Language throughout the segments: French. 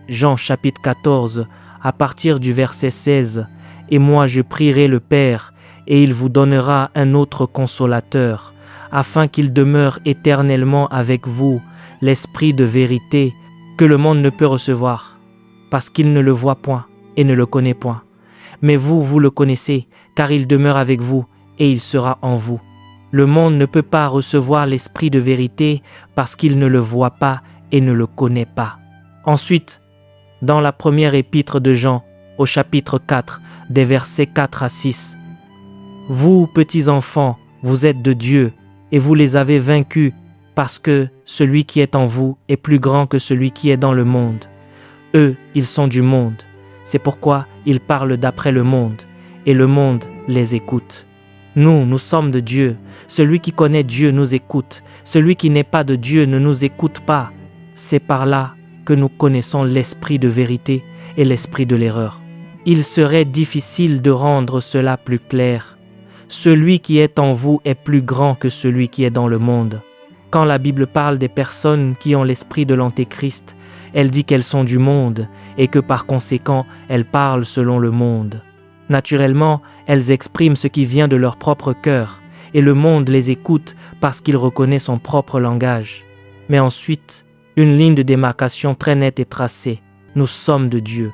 Jean chapitre 14, à partir du verset 16. « Et moi je prierai le Père, et il vous donnera un autre consolateur, afin qu'il demeure éternellement avec vous, l'Esprit de vérité, que le monde ne peut recevoir, parce qu'il ne le voit point et ne le connaît point. Mais vous, vous le connaissez, car il demeure avec vous, et il sera en vous. Le monde ne peut pas recevoir l'Esprit de vérité, parce qu'il ne le voit pas et ne le connaît pas. » Ensuite, dans la première épître de Jean, au chapitre 4, des versets 4 à 6. « Vous, petits enfants, vous êtes de Dieu, et vous les avez vaincus, parce que celui qui est en vous est plus grand que celui qui est dans le monde. Eux, ils sont du monde. C'est pourquoi ils parlent d'après le monde, et le monde les écoute. Nous, nous sommes de Dieu. Celui qui connaît Dieu nous écoute. Celui qui n'est pas de Dieu ne nous écoute pas. C'est par là que nous connaissons l'esprit de vérité et l'esprit de l'erreur. Il serait difficile de rendre cela plus clair. Celui qui est en vous est plus grand que celui qui est dans le monde. Quand la Bible parle des personnes qui ont l'esprit de l'Antéchrist, elle dit qu'elles sont du monde et que par conséquent, elles parlent selon le monde. Naturellement, elles expriment ce qui vient de leur propre cœur et le monde les écoute parce qu'il reconnaît son propre langage. Mais ensuite, une ligne de démarcation très nette est tracée. Nous sommes de Dieu.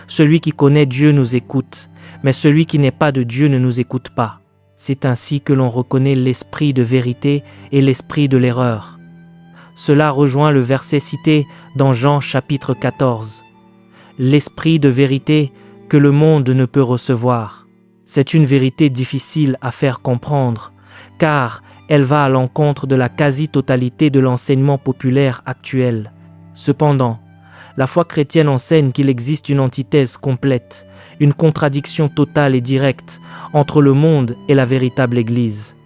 Celui qui connaît Dieu nous écoute, mais celui qui n'est pas de Dieu ne nous écoute pas. C'est ainsi que l'on reconnaît l'esprit de vérité et l'esprit de l'erreur. Cela rejoint le verset cité dans Jean chapitre 14. L'esprit de vérité que le monde ne peut recevoir. C'est une vérité difficile à faire comprendre, car elle va à l'encontre de la quasi-totalité de l'enseignement populaire actuel. Cependant, la foi chrétienne enseigne qu'il existe une antithèse complète, une contradiction totale et directe entre le monde et la véritable Église.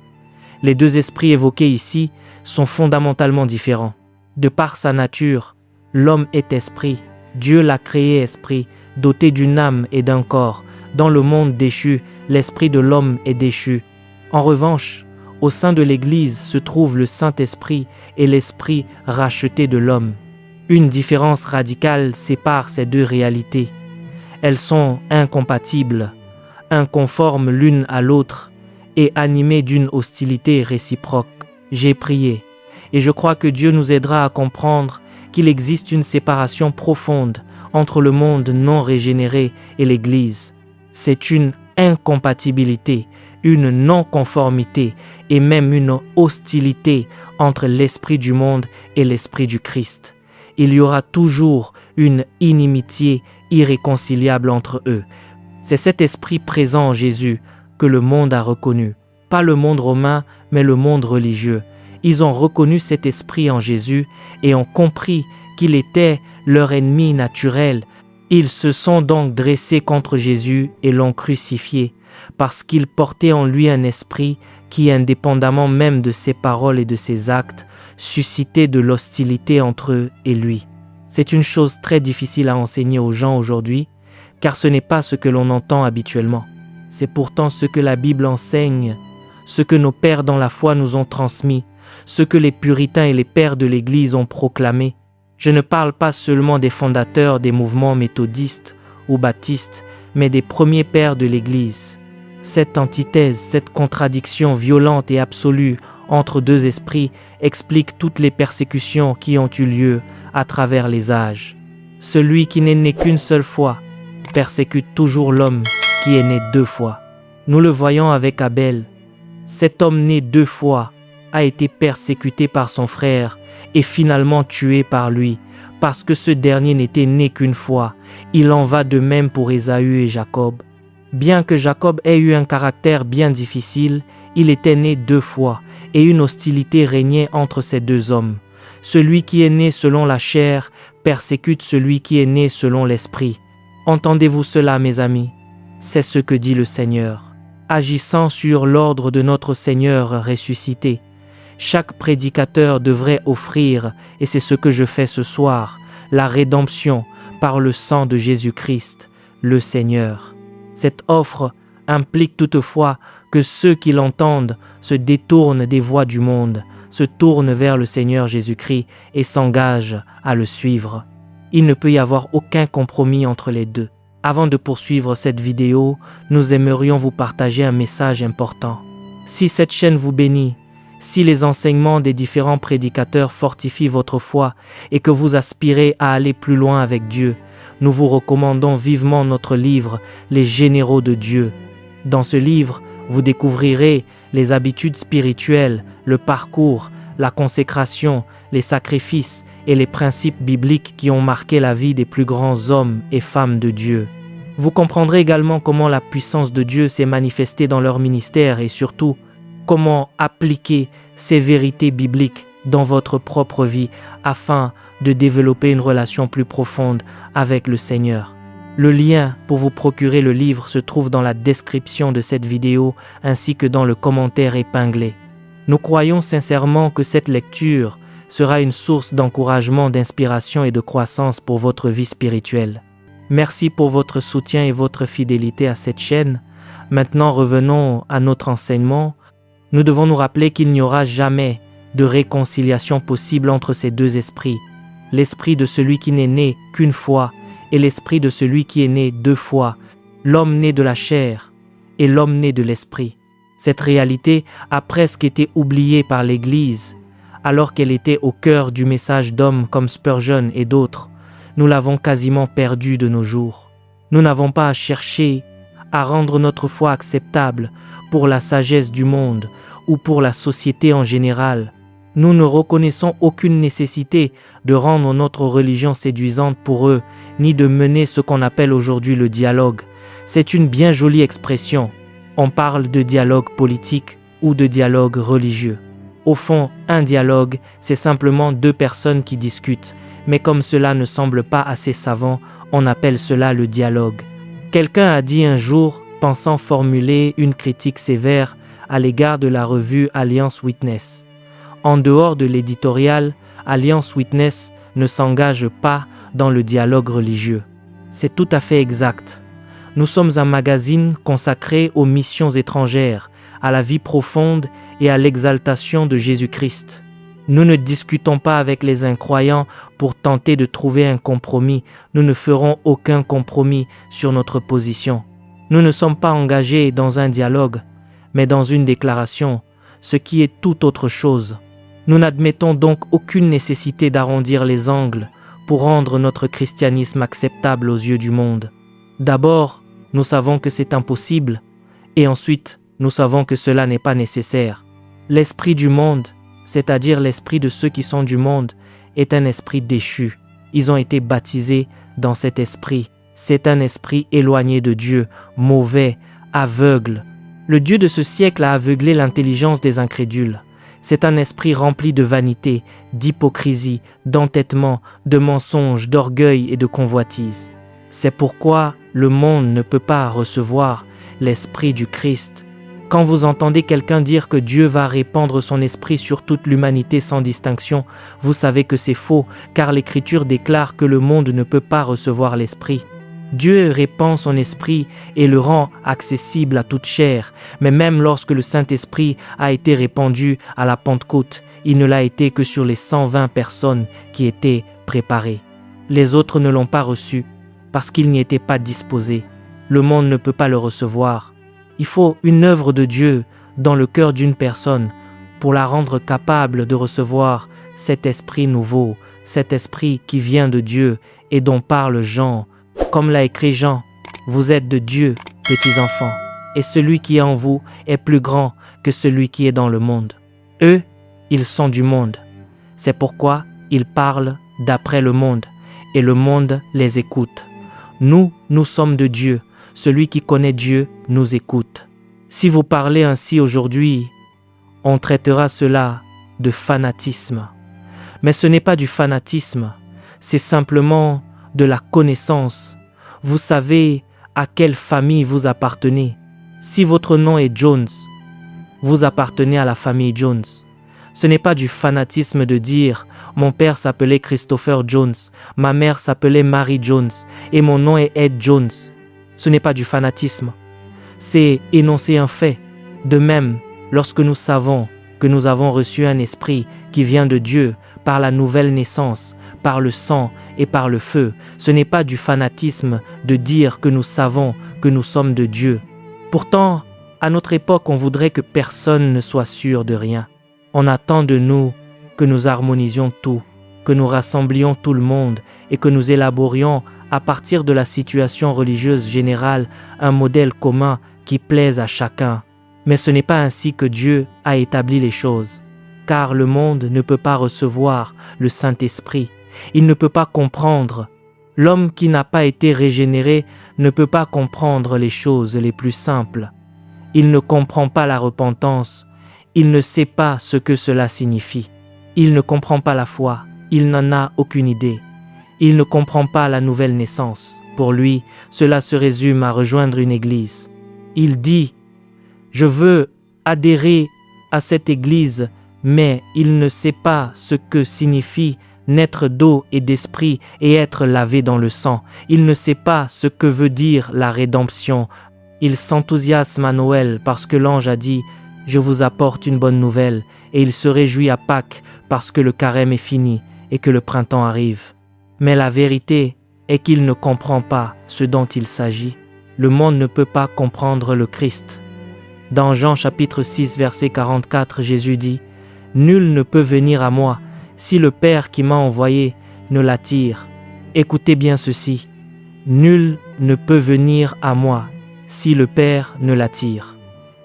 Les deux esprits évoqués ici sont fondamentalement différents. De par sa nature, l'homme est esprit. Dieu l'a créé esprit, doté d'une âme et d'un corps. Dans le monde déchu, l'esprit de l'homme est déchu. En revanche, au sein de l'Église se trouve le Saint-Esprit et l'Esprit racheté de l'homme. Une différence radicale sépare ces deux réalités. Elles sont incompatibles, inconformes l'une à l'autre et animées d'une hostilité réciproque. J'ai prié, et je crois que Dieu nous aidera à comprendre qu'il existe une séparation profonde entre le monde non régénéré et l'Église. C'est une incompatibilité, une non-conformité et même une hostilité entre l'esprit du monde et l'esprit du Christ. Il y aura toujours une inimitié irréconciliable entre eux. C'est cet esprit présent en Jésus que le monde a reconnu. Pas le monde romain, mais le monde religieux. Ils ont reconnu cet esprit en Jésus et ont compris qu'il était leur ennemi naturel. Ils se sont donc dressés contre Jésus et l'ont crucifié, parce qu'il portait en lui un esprit qui, indépendamment même de ses paroles et de ses actes, suscitait de l'hostilité entre eux et lui. C'est une chose très difficile à enseigner aux gens aujourd'hui, car ce n'est pas ce que l'on entend habituellement. C'est pourtant ce que la Bible enseigne, ce que nos pères dans la foi nous ont transmis, ce que les puritains et les pères de l'Église ont proclamé. Je ne parle pas seulement des fondateurs des mouvements méthodistes ou baptistes, mais des premiers pères de l'Église. Cette antithèse, cette contradiction violente et absolue entre deux esprits explique toutes les persécutions qui ont eu lieu à travers les âges. Celui qui n'est né qu'une seule fois persécute toujours l'homme qui est né deux fois. Nous le voyons avec Abel. Cet homme né deux fois a été persécuté par son frère et finalement tué par lui, parce que ce dernier n'était né qu'une fois. Il en va de même pour Ésaü et Jacob. Bien que Jacob ait eu un caractère bien difficile, il était né deux fois, et une hostilité régnait entre ces deux hommes. Celui qui est né selon la chair persécute celui qui est né selon l'esprit. Entendez-vous cela, mes amis? C'est ce que dit le Seigneur. Agissant sur l'ordre de notre Seigneur ressuscité, chaque prédicateur devrait offrir, et c'est ce que je fais ce soir, la rédemption par le sang de Jésus-Christ, le Seigneur. Cette offre implique toutefois que ceux qui l'entendent se détournent des voies du monde, se tournent vers le Seigneur Jésus-Christ et s'engagent à le suivre. Il ne peut y avoir aucun compromis entre les deux. Avant de poursuivre cette vidéo, nous aimerions vous partager un message important. Si cette chaîne vous bénit, si les enseignements des différents prédicateurs fortifient votre foi et que vous aspirez à aller plus loin avec Dieu, nous vous recommandons vivement notre livre « Les généraux de Dieu ». Dans ce livre, vous découvrirez les habitudes spirituelles, le parcours, la consécration, les sacrifices et les principes bibliques qui ont marqué la vie des plus grands hommes et femmes de Dieu. Vous comprendrez également comment la puissance de Dieu s'est manifestée dans leur ministère et surtout, comment appliquer ces vérités bibliques dans votre propre vie afin de développer une relation plus profonde avec le Seigneur. Le lien pour vous procurer le livre se trouve dans la description de cette vidéo ainsi que dans le commentaire épinglé. Nous croyons sincèrement que cette lecture sera une source d'encouragement, d'inspiration et de croissance pour votre vie spirituelle. Merci pour votre soutien et votre fidélité à cette chaîne. Maintenant, revenons à notre enseignement. Nous devons nous rappeler qu'il n'y aura jamais de réconciliation possible entre ces deux esprits, l'esprit de celui qui n'est né qu'une fois et l'esprit de celui qui est né 2 fois, l'homme né de la chair et l'homme né de l'esprit. Cette réalité a presque été oubliée par l'Église, alors qu'elle était au cœur du message d'hommes comme Spurgeon et d'autres. Nous l'avons quasiment perdue de nos jours. Nous n'avons pas à chercher à rendre notre foi acceptable pour la sagesse du monde ou pour la société en général. Nous ne reconnaissons aucune nécessité de rendre notre religion séduisante pour eux, ni de mener ce qu'on appelle aujourd'hui le dialogue. C'est une bien jolie expression. On parle de dialogue politique ou de dialogue religieux. Au fond, un dialogue, c'est simplement 2 personnes qui discutent, mais comme cela ne semble pas assez savant, on appelle cela le dialogue. Quelqu'un a dit un jour, pensant formuler une critique sévère à l'égard de la revue Alliance Witness. En dehors de l'éditorial, Alliance Witness ne s'engage pas dans le dialogue religieux. C'est tout à fait exact. Nous sommes un magazine consacré aux missions étrangères, à la vie profonde et à l'exaltation de Jésus-Christ. Nous ne discutons pas avec les incroyants pour tenter de trouver un compromis. Nous ne ferons aucun compromis sur notre position. Nous ne sommes pas engagés dans un dialogue, mais dans une déclaration, ce qui est tout autre chose. Nous n'admettons donc aucune nécessité d'arrondir les angles pour rendre notre christianisme acceptable aux yeux du monde. D'abord, nous savons que c'est impossible, et ensuite, nous savons que cela n'est pas nécessaire. L'esprit du monde, c'est-à-dire l'esprit de ceux qui sont du monde, est un esprit déchu. Ils ont été baptisés dans cet esprit. C'est un esprit éloigné de Dieu, mauvais, aveugle. Le Dieu de ce siècle a aveuglé l'intelligence des incrédules. C'est un esprit rempli de vanité, d'hypocrisie, d'entêtement, de mensonges, d'orgueil et de convoitise. C'est pourquoi le monde ne peut pas recevoir l'esprit du Christ. Quand vous entendez quelqu'un dire que Dieu va répandre son esprit sur toute l'humanité sans distinction, vous savez que c'est faux, car l'Écriture déclare que le monde ne peut pas recevoir l'esprit. Dieu répand son esprit et le rend accessible à toute chair, mais même lorsque le Saint-Esprit a été répandu à la Pentecôte, il ne l'a été que sur les 120 personnes qui étaient préparées. Les autres ne l'ont pas reçu parce qu'ils n'y étaient pas disposés. Le monde ne peut pas le recevoir. Il faut une œuvre de Dieu dans le cœur d'une personne pour la rendre capable de recevoir cet esprit nouveau, cet esprit qui vient de Dieu et dont parle Jean. Comme l'a écrit Jean, vous êtes de Dieu, petits enfants, et celui qui est en vous est plus grand que celui qui est dans le monde. Eux, ils sont du monde. C'est pourquoi ils parlent d'après le monde, et le monde les écoute. Nous, nous sommes de Dieu. Celui qui connaît Dieu nous écoute. Si vous parlez ainsi aujourd'hui, on traitera cela de fanatisme. Mais ce n'est pas du fanatisme, c'est simplement de la connaissance. Vous savez à quelle famille vous appartenez. Si votre nom est Jones, vous appartenez à la famille Jones. Ce n'est pas du fanatisme de dire « Mon père s'appelait Christopher Jones, ma mère s'appelait Mary Jones et mon nom est Ed Jones ». Ce n'est pas du fanatisme. C'est énoncer un fait. De même, lorsque nous savons que nous avons reçu un esprit qui vient de Dieu par la nouvelle naissance, par le sang et par le feu. Ce n'est pas du fanatisme de dire que nous savons que nous sommes de Dieu. Pourtant, à notre époque, on voudrait que personne ne soit sûr de rien. On attend de nous que nous harmonisions tout, que nous rassemblions tout le monde et que nous élaborions, à partir de la situation religieuse générale, un modèle commun qui plaise à chacun. Mais ce n'est pas ainsi que Dieu a établi les choses, car le monde ne peut pas recevoir le Saint-Esprit. Il ne peut pas comprendre. L'homme qui n'a pas été régénéré ne peut pas comprendre les choses les plus simples. Il ne comprend pas la repentance. Il ne sait pas ce que cela signifie. Il ne comprend pas la foi. Il n'en a aucune idée. Il ne comprend pas la nouvelle naissance. Pour lui, cela se résume à rejoindre une église. Il dit « Je veux adhérer à cette église », mais il ne sait pas ce que signifie naître d'eau et d'esprit et être lavé dans le sang. Il ne sait pas ce que veut dire la rédemption. Il s'enthousiasme à Noël parce que l'ange a dit « Je vous apporte une bonne nouvelle » et il se réjouit à Pâques parce que le carême est fini et que le printemps arrive. Mais la vérité est qu'il ne comprend pas ce dont il s'agit. Le monde ne peut pas comprendre le Christ. Dans Jean chapitre 6 verset 44, Jésus dit « Nul ne peut venir à moi si le Père qui m'a envoyé ne l'attire. » Écoutez bien ceci. Nul ne peut venir à moi si le Père ne l'attire.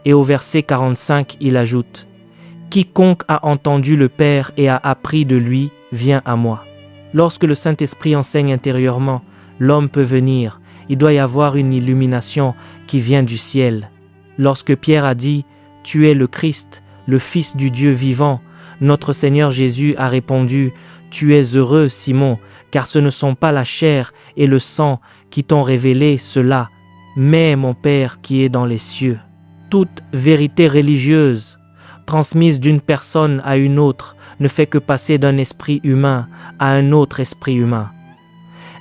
Et au verset 45, il ajoute « Quiconque a entendu le Père et a appris de lui vient à moi. » Lorsque le Saint-Esprit enseigne intérieurement, l'homme peut venir. Il doit y avoir une illumination qui vient du ciel. Lorsque Pierre a dit « Tu es le Christ, le Fils du Dieu vivant », notre Seigneur Jésus a répondu « Tu es heureux, Simon, car ce ne sont pas la chair et le sang qui t'ont révélé cela, mais mon Père qui est dans les cieux. » Toute vérité religieuse, transmise d'une personne à une autre, ne fait que passer d'un esprit humain à un autre esprit humain.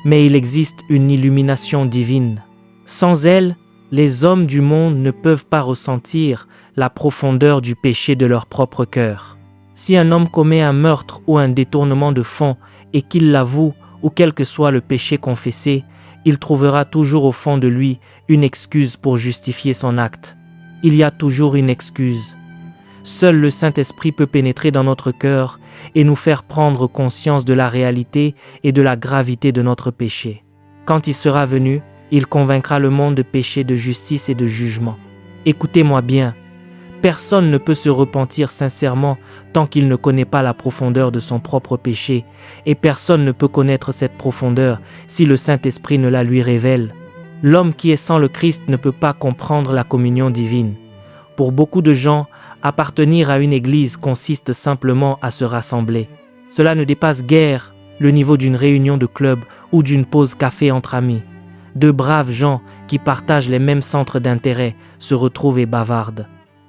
Mais il existe une illumination divine. Sans elle, les hommes du monde ne peuvent pas ressentir la profondeur du péché de leur propre cœur. Si un homme commet un meurtre ou un détournement de fonds et qu'il l'avoue, ou quel que soit le péché confessé, il trouvera toujours au fond de lui une excuse pour justifier son acte. Il y a toujours une excuse. Seul le Saint-Esprit peut pénétrer dans notre cœur et nous faire prendre conscience de la réalité et de la gravité de notre péché. Quand il sera venu, il convaincra le monde de péché, de justice et de jugement. Écoutez-moi bien, personne ne peut se repentir sincèrement tant qu'il ne connaît pas la profondeur de son propre péché, et personne ne peut connaître cette profondeur si le Saint-Esprit ne la lui révèle. L'homme qui est sans le Christ ne peut pas comprendre la communion divine. Pour beaucoup de gens, appartenir à une église consiste simplement à se rassembler. Cela ne dépasse guère le niveau d'une réunion de club ou d'une pause café entre amis. Deux braves gens qui partagent les mêmes centres d'intérêt se retrouvent et bavardent.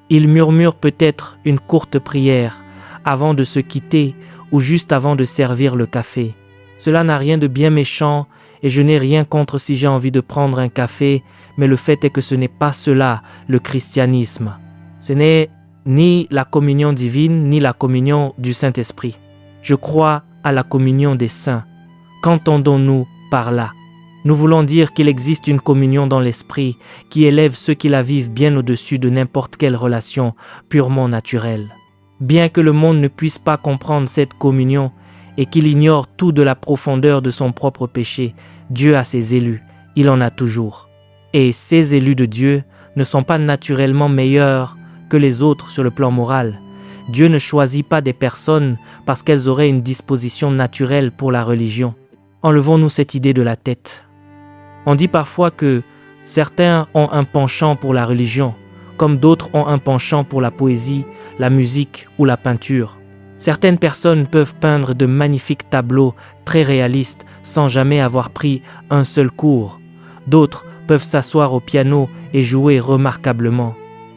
Ils murmurent peut-être une courte prière avant de se quitter ou juste avant de servir le café. Cela n'a rien de bien méchant et je n'ai rien contre si j'ai envie de prendre un café, mais le fait est que ce n'est pas cela le christianisme. Ce n'est ni la communion divine ni la communion du Saint-Esprit. Je crois à la communion des saints. Qu'entendons-nous par là? Nous voulons dire qu'il existe une communion dans l'esprit qui élève ceux qui la vivent bien au-dessus de n'importe quelle relation purement naturelle. Bien que le monde ne puisse pas comprendre cette communion et qu'il ignore tout de la profondeur de son propre péché, Dieu a ses élus, il en a toujours. Et ces élus de Dieu ne sont pas naturellement meilleurs que les autres sur le plan moral. Dieu ne choisit pas des personnes parce qu'elles auraient une disposition naturelle pour la religion. Enlevons-nous cette idée de la tête. On dit parfois que certains ont un penchant pour la religion, comme d'autres ont un penchant pour la poésie, la musique ou la peinture. Certaines personnes peuvent peindre de magnifiques tableaux très réalistes sans jamais avoir pris un seul cours. D'autres peuvent s'asseoir au piano et jouer remarquablement.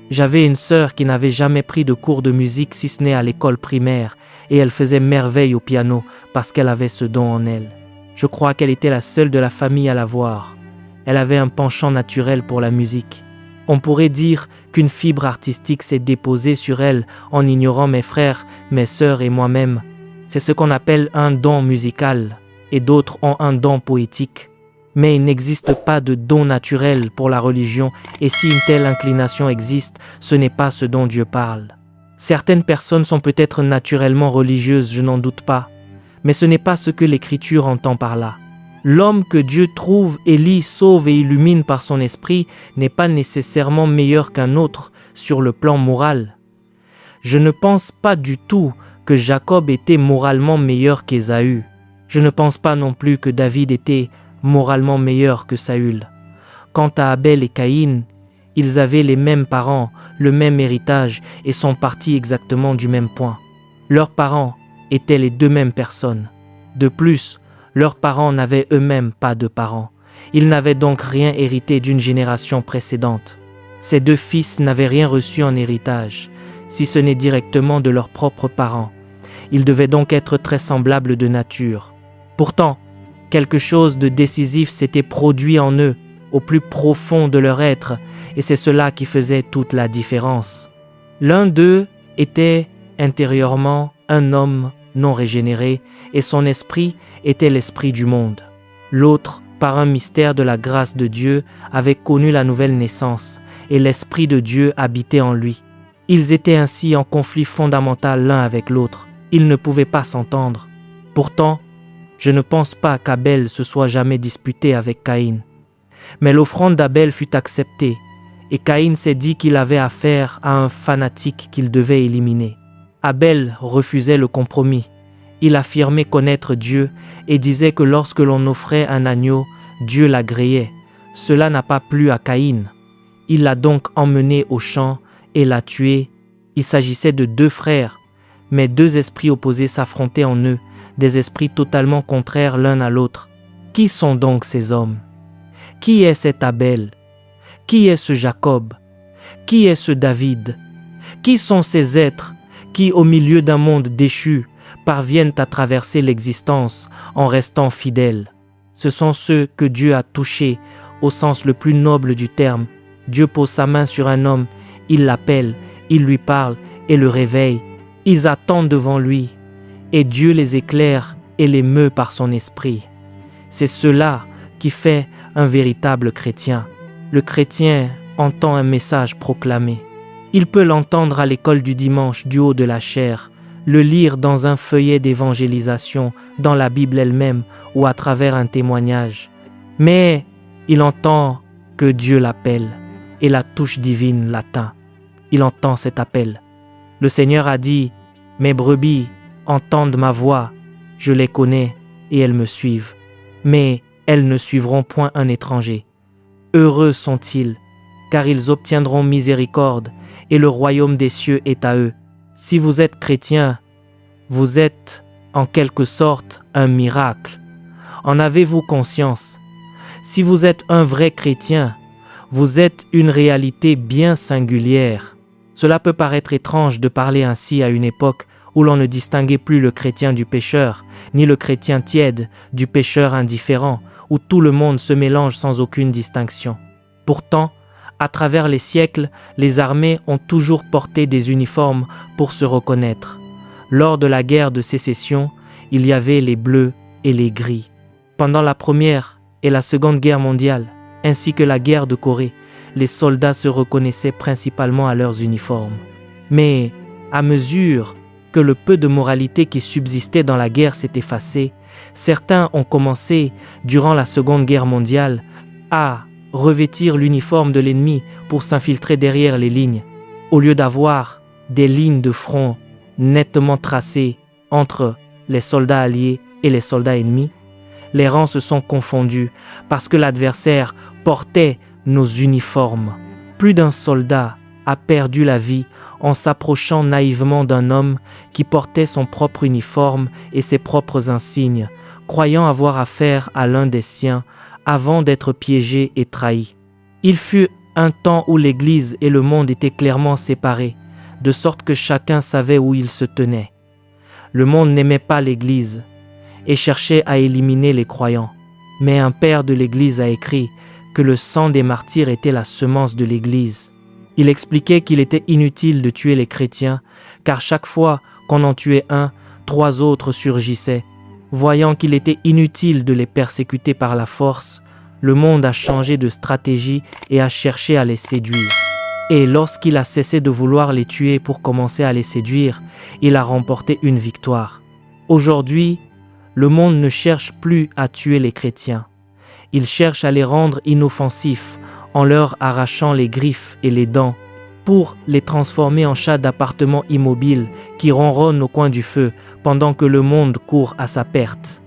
J'avais une sœur qui n'avait jamais pris de cours de musique si ce n'est à l'école primaire et elle faisait merveille au piano parce qu'elle avait ce don en elle. Je crois qu'elle était la seule de la famille à l'avoir. Elle avait un penchant naturel pour la musique. On pourrait dire qu'une fibre artistique s'est déposée sur elle en ignorant mes frères, mes sœurs et moi-même. C'est ce qu'on appelle un don musical, et d'autres ont un don poétique. Mais il n'existe pas de don naturel pour la religion, et si une telle inclination existe, ce n'est pas ce dont Dieu parle. Certaines personnes sont peut-être naturellement religieuses, je n'en doute pas, mais ce n'est pas ce que l'Écriture entend par là. L'homme que Dieu trouve, élit, sauve et illumine par son esprit n'est pas nécessairement meilleur qu'un autre sur le plan moral. Je ne pense pas du tout que Jacob était moralement meilleur qu'Ésaü. Je ne pense pas non plus que David était moralement meilleur que Saül. Quant à Abel et Caïn, ils avaient les mêmes parents, le même héritage et sont partis exactement du même point. Leurs parents étaient les deux mêmes personnes. De plus, leurs parents n'avaient eux-mêmes pas de parents. Ils n'avaient donc rien hérité d'une génération précédente. Ces deux fils n'avaient rien reçu en héritage, si ce n'est directement de leurs propres parents. Ils devaient donc être très semblables de nature. Pourtant, quelque chose de décisif s'était produit en eux, au plus profond de leur être, et c'est cela qui faisait toute la différence. L'un d'eux était intérieurement un homme non régénéré, et son esprit était l'esprit du monde. L'autre, par un mystère de la grâce de Dieu, avait connu la nouvelle naissance, et l'esprit de Dieu habitait en lui. Ils étaient ainsi en conflit fondamental l'un avec l'autre. Ils ne pouvaient pas s'entendre. Pourtant, je ne pense pas qu'Abel se soit jamais disputé avec Caïn. Mais l'offrande d'Abel fut acceptée, et Caïn s'est dit qu'il avait affaire à un fanatique qu'il devait éliminer. Abel refusait le compromis. Il affirmait connaître Dieu et disait que lorsque l'on offrait un agneau, Dieu l'agréait. Cela n'a pas plu à Caïn. Il l'a donc emmené au champ et l'a tué. Il s'agissait de deux frères, mais deux esprits opposés s'affrontaient en eux, des esprits totalement contraires l'un à l'autre. Qui sont donc ces hommes? Qui est cet Abel? Qui est ce Jacob? Qui est ce David? Qui sont ces êtres qui, au milieu d'un monde déchu, parviennent à traverser l'existence en restant fidèles? Ce sont ceux que Dieu a touchés au sens le plus noble du terme. Dieu pose sa main sur un homme, il l'appelle, il lui parle et le réveille. Ils attendent devant lui, et Dieu les éclaire et les meut par son esprit. C'est cela qui fait un véritable chrétien. Le chrétien entend un message proclamé. Il peut l'entendre à l'école du dimanche du haut de la chair, le lire dans un feuillet d'évangélisation, dans la Bible elle-même ou à travers un témoignage. Mais il entend que Dieu l'appelle et la touche divine l'atteint. Il entend cet appel. Le Seigneur a dit « Mes brebis entendent ma voix, je les connais et elles me suivent. Mais elles ne suivront point un étranger. Heureux sont-ils, car ils obtiendront miséricorde, et le royaume des cieux est à eux. » Si vous êtes chrétien, vous êtes en quelque sorte un miracle. En avez-vous conscience? Si vous êtes un vrai chrétien, vous êtes une réalité bien singulière. Cela peut paraître étrange de parler ainsi à une époque où l'on ne distinguait plus le chrétien du pécheur, ni le chrétien tiède du pécheur indifférent, où tout le monde se mélange sans aucune distinction. Pourtant, à travers les siècles, les armées ont toujours porté des uniformes pour se reconnaître. Lors de la guerre de sécession, il y avait les bleus et les gris. Pendant la Première et la Seconde Guerre mondiale, ainsi que la guerre de Corée, les soldats se reconnaissaient principalement à leurs uniformes. Mais à mesure que le peu de moralité qui subsistait dans la guerre s'est effacé, certains ont commencé, durant la Seconde Guerre mondiale, à revêtir l'uniforme de l'ennemi pour s'infiltrer derrière les lignes. Au lieu d'avoir des lignes de front nettement tracées entre les soldats alliés et les soldats ennemis, les rangs se sont confondus parce que l'adversaire portait nos uniformes. Plus d'un soldat a perdu la vie en s'approchant naïvement d'un homme qui portait son propre uniforme et ses propres insignes, croyant avoir affaire à l'un des siens avant d'être piégé et trahi. Il fut un temps où l'Église et le monde étaient clairement séparés, de sorte que chacun savait où il se tenait. Le monde n'aimait pas l'Église et cherchait à éliminer les croyants. Mais un père de l'Église a écrit que le sang des martyrs était la semence de l'Église. Il expliquait qu'il était inutile de tuer les chrétiens, car chaque fois qu'on en tuait un, 3 autres surgissaient. Voyant qu'il était inutile de les persécuter par la force, le monde a changé de stratégie et a cherché à les séduire. Et lorsqu'il a cessé de vouloir les tuer pour commencer à les séduire, il a remporté une victoire. Aujourd'hui, le monde ne cherche plus à tuer les chrétiens. Il cherche à les rendre inoffensifs en leur arrachant les griffes et les dents pour les transformer en chats d'appartements immobiles qui ronronnent au coin du feu pendant que le monde court à sa perte.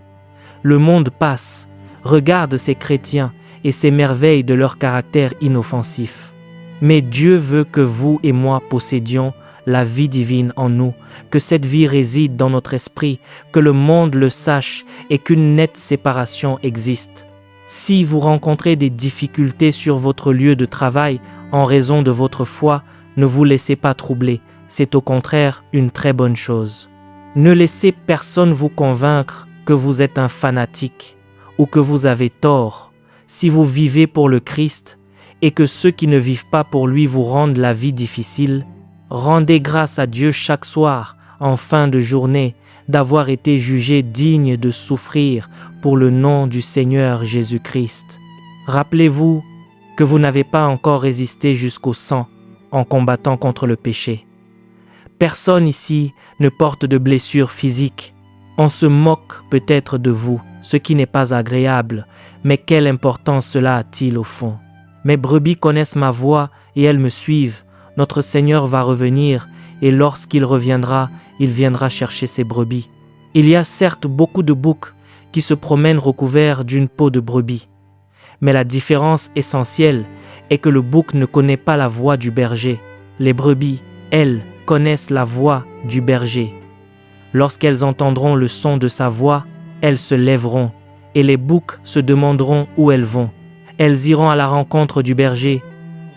Le monde passe, regarde ces chrétiens et s'émerveille de leur caractère inoffensif. Mais Dieu veut que vous et moi possédions la vie divine en nous, que cette vie réside dans notre esprit, que le monde le sache et qu'une nette séparation existe. Si vous rencontrez des difficultés sur votre lieu de travail en raison de votre foi, ne vous laissez pas troubler, c'est au contraire une très bonne chose. Ne laissez personne vous convaincre que vous êtes un fanatique ou que vous avez tort. Si vous vivez pour le Christ et que ceux qui ne vivent pas pour lui vous rendent la vie difficile, rendez grâce à Dieu chaque soir, en fin de journée, d'avoir été jugé digne de souffrir pour le nom du Seigneur Jésus-Christ. Rappelez-vous que vous n'avez pas encore résisté jusqu'au sang en combattant contre le péché. Personne ici ne porte de blessures physiques. On se moque peut-être de vous, ce qui n'est pas agréable, mais quelle importance cela a-t-il au fond? Mes brebis connaissent ma voix et elles me suivent. Notre Seigneur va revenir et lorsqu'il reviendra, il viendra chercher ses brebis. Il y a certes beaucoup de boucs qui se promènent recouverts d'une peau de brebis. Mais la différence essentielle est que le bouc ne connaît pas la voix du berger. Les brebis, elles, connaissent la voix du berger. Lorsqu'elles entendront le son de sa voix, elles se lèveront et les boucs se demanderont où elles vont. Elles iront à la rencontre du berger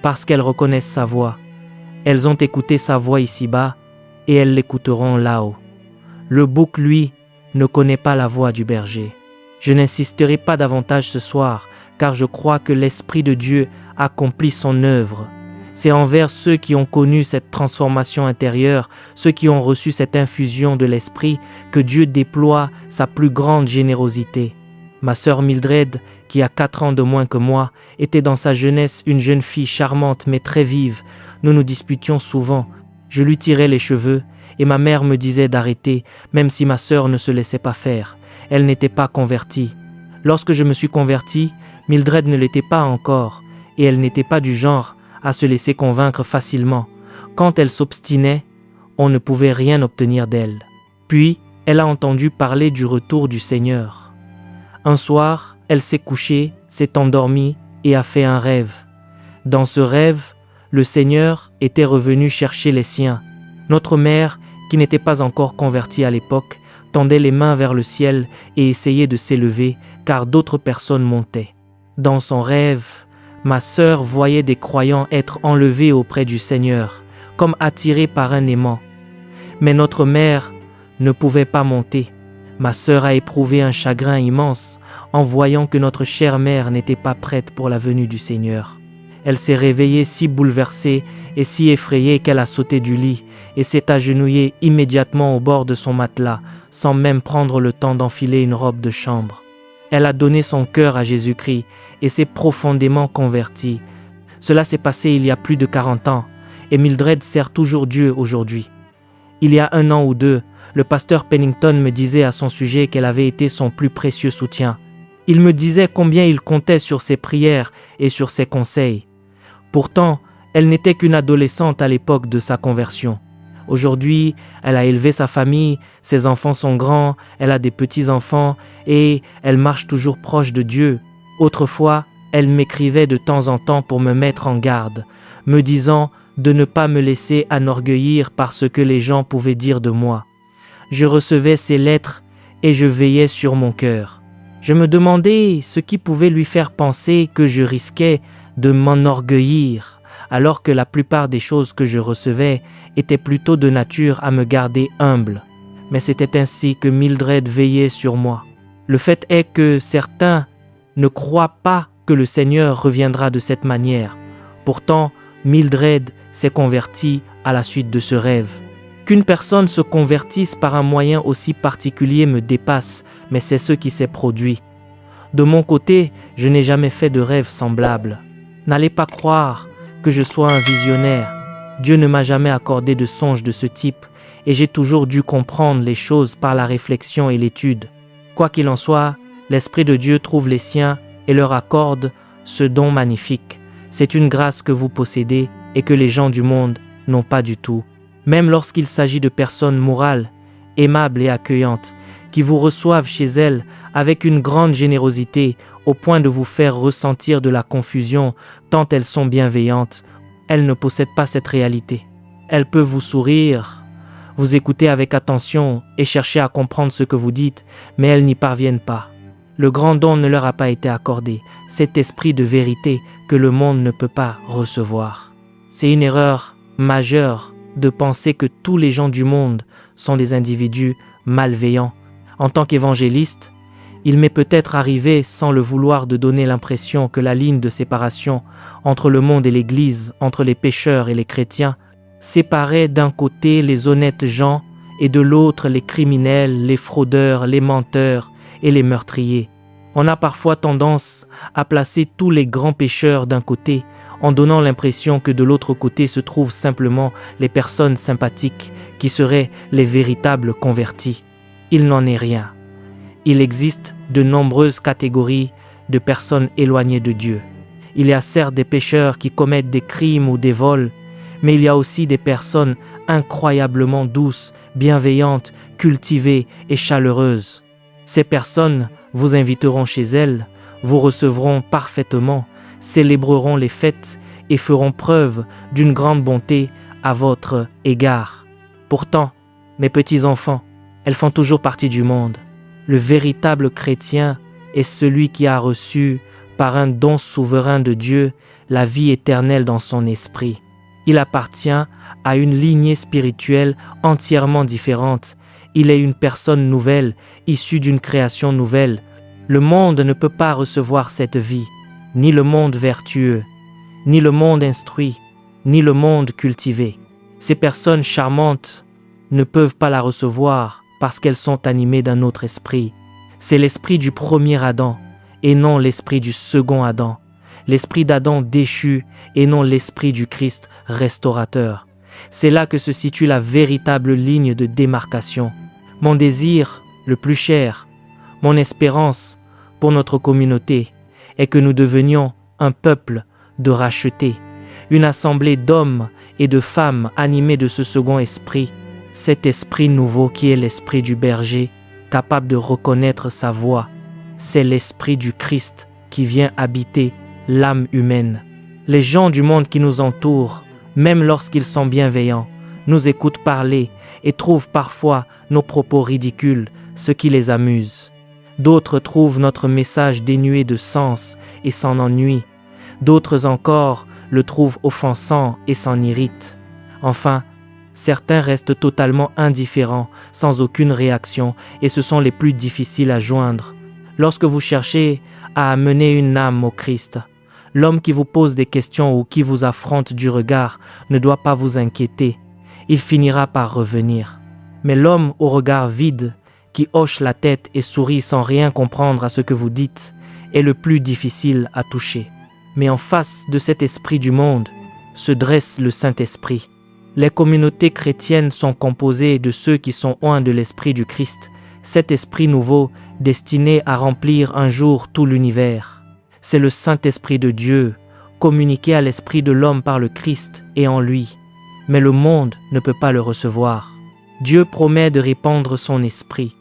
parce qu'elles reconnaissent sa voix. Elles ont écouté sa voix ici-bas et elles l'écouteront là-haut. Le bouc, lui, ne connaît pas la voix du berger. Je n'insisterai pas davantage ce soir, car je crois que l'Esprit de Dieu accomplit son œuvre. C'est envers ceux qui ont connu cette transformation intérieure, ceux qui ont reçu cette infusion de l'Esprit, que Dieu déploie sa plus grande générosité. Ma sœur Mildred, qui a 4 ans de moins que moi, était dans sa jeunesse une jeune fille charmante mais très vive. Nous nous disputions souvent. Je lui tirais les cheveux et ma mère me disait d'arrêter, même si ma sœur ne se laissait pas faire. Elle n'était pas convertie. Lorsque je me suis converti, Mildred ne l'était pas encore et elle n'était pas du genre à se laisser convaincre facilement. Quand elle s'obstinait, on ne pouvait rien obtenir d'elle. Puis, elle a entendu parler du retour du Seigneur. Un soir, elle s'est couchée, s'est endormie et a fait un rêve. Dans ce rêve, le Seigneur était revenu chercher les siens. Notre mère, qui n'était pas encore convertie à l'époque, tendait les mains vers le ciel et essayait de s'élever, car d'autres personnes montaient. Dans son rêve, ma sœur voyait des croyants être enlevés auprès du Seigneur, comme attirés par un aimant. Mais notre mère ne pouvait pas monter. Ma sœur a éprouvé un chagrin immense en voyant que notre chère mère n'était pas prête pour la venue du Seigneur. Elle s'est réveillée si bouleversée et si effrayée qu'elle a sauté du lit et s'est agenouillée immédiatement au bord de son matelas, sans même prendre le temps d'enfiler une robe de chambre. Elle a donné son cœur à Jésus-Christ et s'est profondément convertie. Cela s'est passé il y a plus de 40 ans et Mildred sert toujours Dieu aujourd'hui. Il y a 1 an ou 2, le pasteur Pennington me disait à son sujet qu'elle avait été son plus précieux soutien. Il me disait combien il comptait sur ses prières et sur ses conseils. Pourtant, elle n'était qu'une adolescente à l'époque de sa conversion. Aujourd'hui, elle a élevé sa famille, ses enfants sont grands, elle a des petits-enfants et elle marche toujours proche de Dieu. Autrefois, elle m'écrivait de temps en temps pour me mettre en garde, me disant de ne pas me laisser enorgueillir par ce que les gens pouvaient dire de moi. Je recevais ses lettres et je veillais sur mon cœur. Je me demandais ce qui pouvait lui faire penser que je risquais de m'enorgueillir, alors que la plupart des choses que je recevais étaient plutôt de nature à me garder humble. Mais c'était ainsi que Mildred veillait sur moi. Le fait est que certains ne croient pas que le Seigneur reviendra de cette manière. Pourtant, Mildred s'est convertie à la suite de ce rêve. Qu'une personne se convertisse par un moyen aussi particulier me dépasse, mais c'est ce qui s'est produit. De mon côté, je n'ai jamais fait de rêve semblable. N'allez pas croire que je sois un visionnaire. Dieu ne m'a jamais accordé de songe de ce type et j'ai toujours dû comprendre les choses par la réflexion et l'étude. Quoi qu'il en soit, l'Esprit de Dieu trouve les siens et leur accorde ce don magnifique. C'est une grâce que vous possédez et que les gens du monde n'ont pas du tout. Même lorsqu'il s'agit de personnes morales, aimables et accueillantes, qui vous reçoivent chez elles avec une grande générosité au point de vous faire ressentir de la confusion tant elles sont bienveillantes, elles ne possèdent pas cette réalité. Elles peuvent vous sourire, vous écouter avec attention et chercher à comprendre ce que vous dites, mais elles n'y parviennent pas. Le grand don ne leur a pas été accordé, cet esprit de vérité que le monde ne peut pas recevoir. C'est une erreur majeure de penser que tous les gens du monde sont des individus malveillants. En tant qu'évangéliste, il m'est peut-être arrivé, sans le vouloir, de donner l'impression que la ligne de séparation entre le monde et l'Église, entre les pécheurs et les chrétiens, séparait d'un côté les honnêtes gens et de l'autre les criminels, les fraudeurs, les menteurs et les meurtriers. On a parfois tendance à placer tous les grands pécheurs d'un côté, en donnant l'impression que de l'autre côté se trouvent simplement les personnes sympathiques qui seraient les véritables convertis. Il n'en est rien. Il existe de nombreuses catégories de personnes éloignées de Dieu. Il y a certes des pécheurs qui commettent des crimes ou des vols, mais il y a aussi des personnes incroyablement douces, bienveillantes, cultivées et chaleureuses. Ces personnes vous inviteront chez elles, vous recevront parfaitement, célébreront les fêtes et feront preuve d'une grande bonté à votre égard. Pourtant, mes petits-enfants, elles font toujours partie du monde. Le véritable chrétien est celui qui a reçu, par un don souverain de Dieu, la vie éternelle dans son esprit. Il appartient à une lignée spirituelle entièrement différente. Il est une personne nouvelle, issue d'une création nouvelle. Le monde ne peut pas recevoir cette vie, ni le monde vertueux, ni le monde instruit, ni le monde cultivé. Ces personnes charmantes ne peuvent pas la recevoir parce qu'elles sont animées d'un autre esprit. C'est l'esprit du premier Adam et non l'esprit du second Adam. L'esprit d'Adam déchu et non l'esprit du Christ restaurateur. C'est là que se situe la véritable ligne de démarcation. Mon désir le plus cher, mon espérance pour notre communauté est que nous devenions un peuple de rachetés, une assemblée d'hommes et de femmes animés de ce second esprit, cet esprit nouveau qui est l'esprit du berger, capable de reconnaître sa voix. C'est l'esprit du Christ qui vient habiter l'âme humaine. Les gens du monde qui nous entourent, même lorsqu'ils sont bienveillants, nous écoutent parler et trouvent parfois nos propos ridicules, ce qui les amuse. D'autres trouvent notre message dénué de sens et s'en ennuient. D'autres encore le trouvent offensant et s'en irritent. Enfin, certains restent totalement indifférents, sans aucune réaction, et ce sont les plus difficiles à joindre. Lorsque vous cherchez à amener une âme au Christ, l'homme qui vous pose des questions ou qui vous affronte du regard ne doit pas vous inquiéter. Il finira par revenir. Mais l'homme au regard vide, qui hoche la tête et sourit sans rien comprendre à ce que vous dites, est le plus difficile à toucher. Mais en face de cet esprit du monde, se dresse le Saint-Esprit. Les communautés chrétiennes sont composées de ceux qui sont oints de l'Esprit du Christ, cet Esprit nouveau destiné à remplir un jour tout l'univers. C'est le Saint-Esprit de Dieu, communiqué à l'Esprit de l'homme par le Christ et en lui. Mais le monde ne peut pas le recevoir. Dieu promet de répandre son Esprit,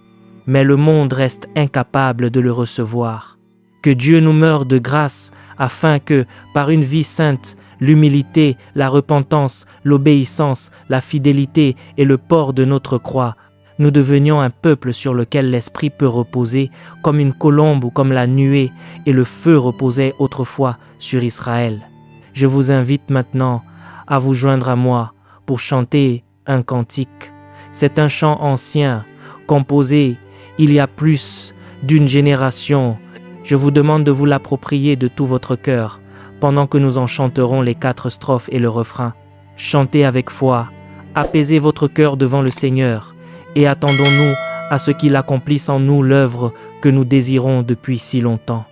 mais le monde reste incapable de le recevoir. Que Dieu nous meure de grâce afin que, par une vie sainte, l'humilité, la repentance, l'obéissance, la fidélité et le port de notre croix, nous devenions un peuple sur lequel l'Esprit peut reposer comme une colombe ou comme la nuée et le feu reposait autrefois sur Israël. Je vous invite maintenant à vous joindre à moi pour chanter un cantique. C'est un chant ancien, composé il y a plus d'une génération. Je vous demande de vous l'approprier de tout votre cœur, pendant que nous en chanterons les 4 strophes et le refrain. Chantez avec foi, Apaisez votre cœur devant le Seigneur et attendons-nous à ce qu'il accomplisse en nous l'œuvre que nous désirons depuis si longtemps.